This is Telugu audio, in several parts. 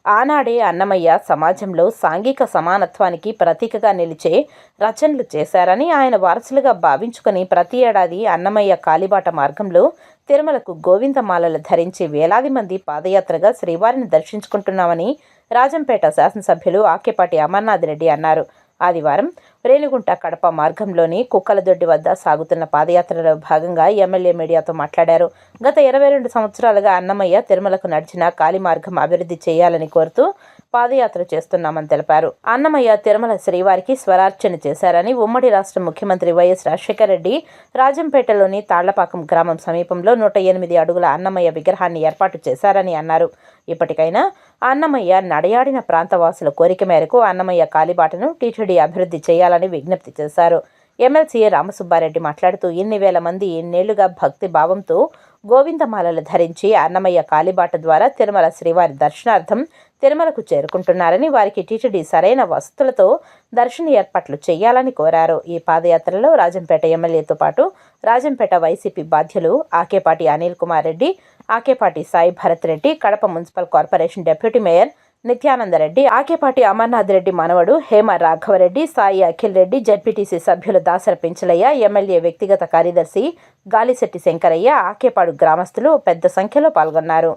ఆనాడే అన్నమయ్య సమాజంలో సాంఘిక సమానత్వానికి ప్రతీకగా నిలిచే రచనలు చేశారని, ఆయన వారసులుగా భావించుకుని ప్రతి ఏడాది అన్నమయ్య కాలిబాట మార్గంలో తిరుమలకు గోవిందమాలలు ధరించి వేలాది మంది పాదయాత్రగా శ్రీవారిని దర్శించుకుంటున్నామని రాజంపేట శాసనసభ్యులు ఆకేపాటి అమర్నాథ్ రెడ్డి అన్నారు. ఆదివారం రేణిగుంట కడప మార్గంలోని కుక్కలదొడ్డి వద్ద సాగుతున్న పాదయాత్రలో భాగంగా ఎమ్మెల్యే మీడియాతో మాట్లాడారు. గత 22 సంవత్సరాలుగా అన్నమయ్య తిరుమలకు నడిచిన కాలి మార్గం అభివృద్ధి చేయాలని కోరుతూ పాదయాత్ర చేస్తున్నామని తెలిపారు. అన్నమయ్య తిరుమల శ్రీవారికి స్వరార్చన చేశారని, ఉమ్మడి రాష్ట్ర ముఖ్యమంత్రి వైఎస్ రాజశేఖర రెడ్డి రాజంపేటలోని తాళ్లపాకం గ్రామం సమీపంలో 108 అడుగుల అన్నమయ్య విగ్రహాన్ని ఏర్పాటు చేశారని అన్నారు. ఇప్పటికైనా అన్నమయ్య నడయాడిన ప్రాంతవాసుల కోరిక మేరకు అన్నమయ్య కాలిబాటను టీటీడీ అభివృద్ధి చేయాలని విజ్ఞప్తి చేశారు. ఎమ్మెల్సీ రామసుబ్బారెడ్డి మాట్లాడుతూ ఇన్ని వేల మంది ఇన్నేళ్లుగా భక్తి భావంతో గోవిందమాలలు ధరించి అన్నమయ్య కాలిబాట ద్వారా తిరుమల శ్రీవారి దర్శనార్థం తిరుమలకు చేరుకుంటున్నారని, వారికి టీటీడీ సరైన వసతులతో దర్శన ఏర్పాట్లు చేయాలని కోరారు. ఈ పాదయాత్రలో రాజంపేట ఎమ్మెల్యేతో పాటు రాజంపేట వైసీపీ బాధ్యులు Akepati Anil Kumar Reddy, Akepati Sai Bharat Reddy, Kadapa municipal corporation deputy mayor Nityananda Reddy, Akepati Amarnath Reddy మనవడు హేమ రాఘవరెడ్డి, సాయి అఖిల్ రెడ్డి, జడ్పీటీసీ సభ్యులు దాసర పెంచలయ్య, ఎమ్మెల్యే వ్యక్తిగత కార్యదర్శి గాలిశెట్టి శంకరయ్య, ఆకేపాడు గ్రామస్తులు పెద్ద సంఖ్యలో పాల్గొన్నారు.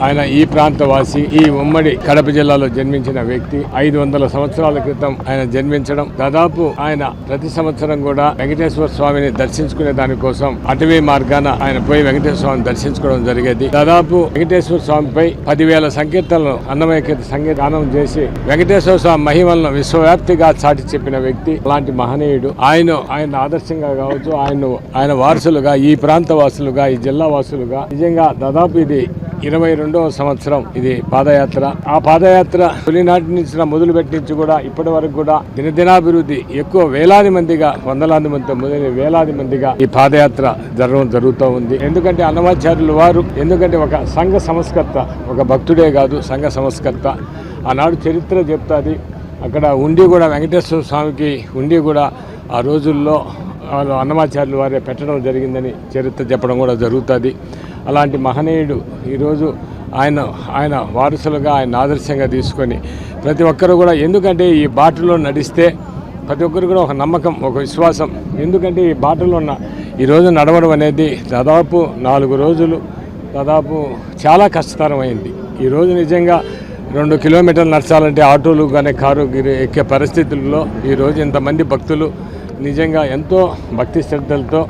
ఆయన ఈ ప్రాంతవాసి, ఈ ఉమ్మడి కడప జిల్లాలో జన్మించిన వ్యక్తి. 500 సంవత్సరాల క్రితం ఆయన జన్మించడం, దాదాపు ఆయన ప్రతి సంవత్సరం కూడా వెంకటేశ్వర స్వామిని దర్శించుకునే దానికోసం అటవీ మార్గాన ఆయన పోయి వెంకటేశ్వర స్వామిని దర్శించుకోవడం జరిగేది. దాదాపు వెంకటేశ్వర స్వామిపై 10,000 సంకీర్తనలు అన్నమయ్య సంగీతానం చేసి వెంకటేశ్వర స్వామి మహిమలను విశ్వవ్యాప్తిగా చాటి చెప్పిన వ్యక్తి. అలాంటి మహనీయుడు. ఆయన ఆదర్శంగా కావచ్చు, ఆయన వారసులుగా, ఈ ప్రాంత వాసులుగా, ఈ జిల్లా వాసులుగా నిజంగా దాదాపు ఇది 22వ సంవత్సరం ఇది పాదయాత్ర. ఆ పాదయాత్ర తొలినాటి నుంచి మొదలుపెట్టి నుంచి కూడా ఇప్పటి వరకు కూడా దినదినాభివృద్ధి ఎక్కువ వేలాది మందిగా, వందలాది మందితో మొదలైన వేలాది మందిగా ఈ పాదయాత్ర జరుగుతూ ఉంది. ఎందుకంటే అన్నమాచార్యులు వారు ఒక సంఘ సంస్కర్త, ఒక భక్తుడే కాదు సంఘ సంస్కర్త. ఆనాడు చరిత్ర చెప్తాది. అక్కడ ఉండి కూడా వెంకటేశ్వర స్వామికి ఉండి కూడా ఆ రోజుల్లో వాళ్ళు అన్నమాచార్యులు వారే పెట్టడం జరిగిందని చరిత్ర చెప్పడం కూడా జరుగుతుంది. అలాంటి మహనీయుడు ఈరోజు ఆయన వారసులుగా, ఆయన ఆదర్శంగా తీసుకొని ప్రతి ఒక్కరు కూడా, ఎందుకంటే ఈ బాటలో నడిస్తే ప్రతి ఒక్కరు కూడా ఒక నమ్మకం, ఒక విశ్వాసం. ఎందుకంటే ఈ బాటలో ఈరోజు నడవడం అనేది దాదాపు 4 రోజులు దాదాపు చాలా కష్టతరమైంది. ఈరోజు నిజంగా 2 కిలోమీటర్లు నడచాలంటే ఆటోలు కానీ కారు ఎక్కే పరిస్థితుల్లో ఈరోజు ఇంతమంది భక్తులు నిజంగా ఎంతో భక్తి శ్రద్ధలతో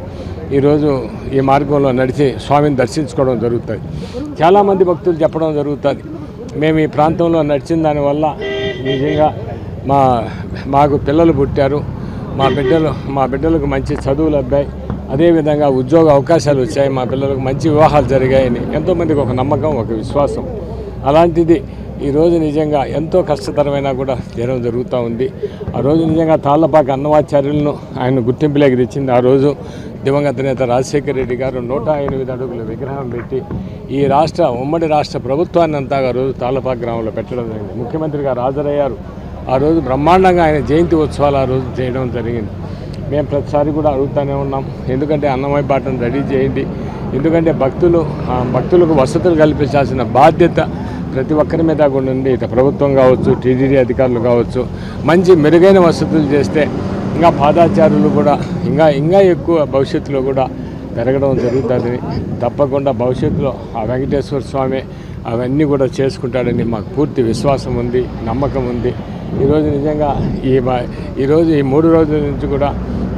ఈరోజు ఈ మార్గంలో నడిచి స్వామిని దర్శించుకోవడం జరుగుతుంది. చాలామంది భక్తులు చెప్పడం జరుగుతుంది, మేము ఈ ప్రాంతంలో నడిచిన దానివల్ల నిజంగా మాకు పిల్లలు పుట్టారు, మా బిడ్డలకు మంచి చదువులు అబ్బాయి, అదేవిధంగా ఉద్యోగ అవకాశాలు వచ్చాయి, మా పిల్లలకు మంచి వివాహాలు జరిగాయని ఎంతోమందికి ఒక నమ్మకం, ఒక విశ్వాసం. అలాంటిది ఈరోజు నిజంగా ఎంతో కష్టతరమైనా కూడా తీయడం జరుగుతూ ఉంది. ఆ రోజు నిజంగా తాళ్లపాక అన్నమాచార్యులను ఆయన గుర్తింపులోకి తెచ్చింది. ఆ రోజు దివంగత నేత రాజశేఖర రెడ్డి గారు 108 అడుగుల విగ్రహం పెట్టి ఈ ఉమ్మడి రాష్ట్ర ప్రభుత్వాన్ని అంతా ఆ రోజు తాళ్లపాక గ్రామంలో పెట్టడం జరిగింది. ముఖ్యమంత్రి గారు హాజరయ్యారు. ఆ రోజు బ్రహ్మాండంగా ఆయన జయంతి ఉత్సవాలు ఆ రోజు చేయడం జరిగింది. మేము ప్రతిసారి కూడా అడుగుతూనే ఉన్నాం, ఎందుకంటే అన్నమయ్య బాటను రెడీ చేయండి. ఎందుకంటే భక్తులకు వసతులు కల్పించాల్సిన బాధ్యత ప్రతి ఒక్కరి మీద కూడా ఉంది. ఇటు ప్రభుత్వం కావచ్చు, టీటీడీ అధికారులు కావచ్చు, మంచి మెరుగైన వసతులు చేస్తే ఇంకా పాదాచారులు కూడా ఇంకా ఎక్కువ భవిష్యత్తులో కూడా పెరగడం జరుగుతుందని, తప్పకుండా భవిష్యత్తులో ఆ వెంకటేశ్వర స్వామి అవన్నీ కూడా చేసుకుంటాడని మాకు పూర్తి విశ్వాసం ఉంది, నమ్మకం ఉంది. ఈరోజు నిజంగా ఈరోజు ఈ 3 రోజుల నుంచి కూడా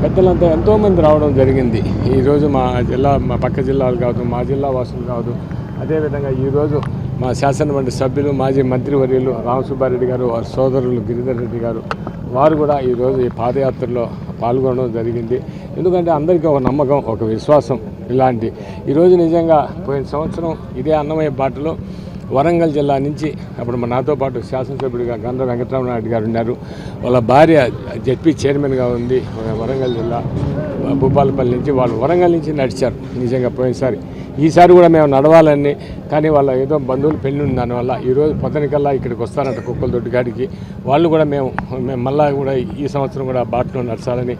పెద్దలంతా ఎంతోమంది రావడం జరిగింది. ఈరోజు మా పక్క జిల్లాలు కావచ్చు, మా జిల్లా వాసులు కావచ్చు, అదేవిధంగా ఈరోజు మా శాసనమండలి సభ్యులు, మాజీ మంత్రివర్యులు రామసుబ్బారెడ్డి గారు, వారి సోదరులు గిరిధర్ రెడ్డి గారు, వారు కూడా ఈరోజు ఈ పాదయాత్రలో పాల్గొనడం జరిగింది. ఎందుకంటే అందరికీ ఒక నమ్మకం, ఒక విశ్వాసం. ఈరోజు నిజంగా పోయిన సంవత్సరం ఇదే అన్నమయ్య బాటలో వరంగల్ జిల్లా నుంచి అప్పుడు నాతో పాటు శాసనసభ్యుడిగా గండ్ర వెంకటరామనాయుడు గారు ఉన్నారు. వాళ్ళ భార్య జెడ్పీ చైర్మన్గా ఉంది వరంగల్ జిల్లా భూపాలపల్లి నుంచి. వాళ్ళు వరంగల్ నుంచి నడిచారు నిజంగా పోయినసారి. ఈసారి కూడా మేము నడవాలని, కానీ వాళ్ళ ఏదో బంధువులు పెళ్ళి ఉంది, దానివల్ల ఈరోజు పొద్దునకల్లా ఇక్కడికి వస్తారంట కుక్కలదొడ్డి కాడికి. వాళ్ళు కూడా మేము మళ్ళీ కూడా ఈ సంవత్సరం కూడా బాటలో నడచాలని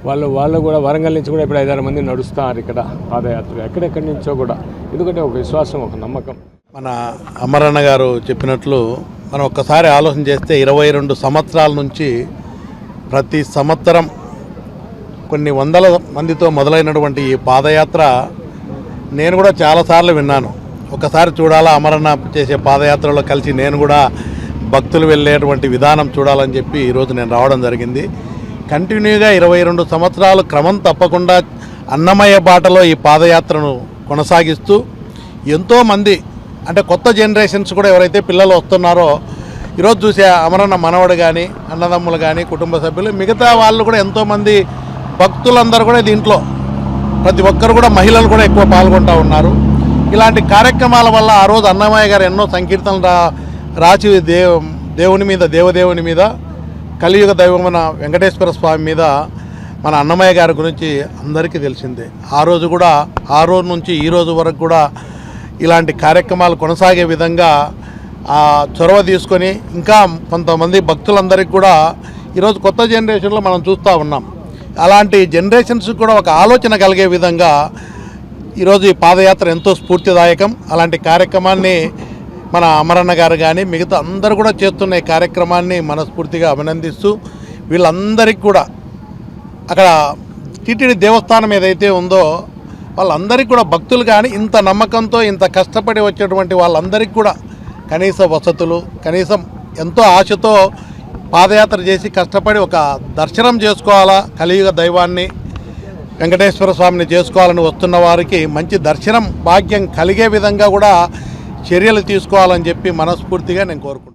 వాళ్ళు కూడా వరంగల్ నుంచి కూడా ఇప్పుడు 5-6 మంది నడుస్తారు ఇక్కడ పాదయాత్ర, ఎక్కడెక్కడి నుంచో కూడా. ఎందుకంటే ఒక విశ్వాసం, ఒక నమ్మకం. మన అమరన్న గారు చెప్పినట్లు మనం ఒక్కసారి ఆలోచన చేస్తే 22 సంవత్సరాల నుంచి ప్రతి సంవత్సరం కొన్ని వందల మందితో మొదలైనటువంటి ఈ పాదయాత్ర నేను కూడా చాలాసార్లు విన్నాను. ఒకసారి చూడాలా, అమరణ చేసే పాదయాత్రలో కలిసి నేను కూడా భక్తులు వెళ్ళేటువంటి విధానం చూడాలని చెప్పి ఈరోజు నేను రావడం జరిగింది. కంటిన్యూగా 22 సంవత్సరాలు క్రమం తప్పకుండా అన్నమయ్య బాటలో ఈ పాదయాత్రను కొనసాగిస్తూ ఎంతోమంది అంటే కొత్త జనరేషన్స్ కూడా ఎవరైతే పిల్లలు వస్తున్నారో ఈరోజు చూసే అమరన్న మనవడు కానీ అన్నదమ్ములు కానీ కుటుంబ సభ్యులు మిగతా వాళ్ళు కూడా ఎంతోమంది భక్తులందరూ కూడా దీంట్లో ప్రతి ఒక్కరు కూడా మహిళలు కూడా ఎక్కువ పాల్గొంటూ ఉన్నారు. ఇలాంటి కార్యక్రమాల వల్ల ఆ రోజు అన్నమయ్య గారు ఎన్నో సంకీర్తనలు రాసి దేవుని మీద దేవదేవుని మీద కలియుగ దైవమైన వెంకటేశ్వర స్వామి మీద మన అన్నమయ్య గారి గురించి అందరికీ తెలిసిందే. ఆ రోజు నుంచి ఈ రోజు వరకు కూడా ఇలాంటి కార్యక్రమాలు కొనసాగే విధంగా చొరవ తీసుకొని ఇంకా కొంతమంది భక్తులందరికీ కూడా ఈరోజు కొత్త జనరేషన్లో మనం చూస్తూ ఉన్నాం. అలాంటి జనరేషన్స్ కూడా ఒక ఆలోచన కలిగే విధంగా ఈరోజు ఈ పాదయాత్ర ఎంతో స్ఫూర్తిదాయకం. అలాంటి కార్యక్రమాన్ని మన అమరన్న గారు కానీ మిగతా అందరూ కూడా చేస్తున్న ఈ కార్యక్రమాన్ని మనస్ఫూర్తిగా అభినందిస్తూ వీళ్ళందరికీ కూడా అక్కడ టీటీడీ దేవస్థానం ఏదైతే ఉందో వాళ్ళందరికీ కూడా భక్తులు కానీ ఇంత నమ్మకంతో ఇంత కష్టపడి వచ్చేటువంటి వాళ్ళందరికీ కూడా కనీస వసతులు కనీసం ఎంతో ఆశతో పాదయాత్ర చేసి కష్టపడి ఒక దర్శనం చేసుకోవాలా, కలియుగ దైవాన్ని వెంకటేశ్వర స్వామిని చేసుకోవాలని వస్తున్న వారికి మంచి దర్శనం భాగ్యం కలిగే విధంగా కూడా చర్యలు తీసుకోవాలని చెప్పి మనస్ఫూర్తిగా నేను కోరుకుంటున్నాను.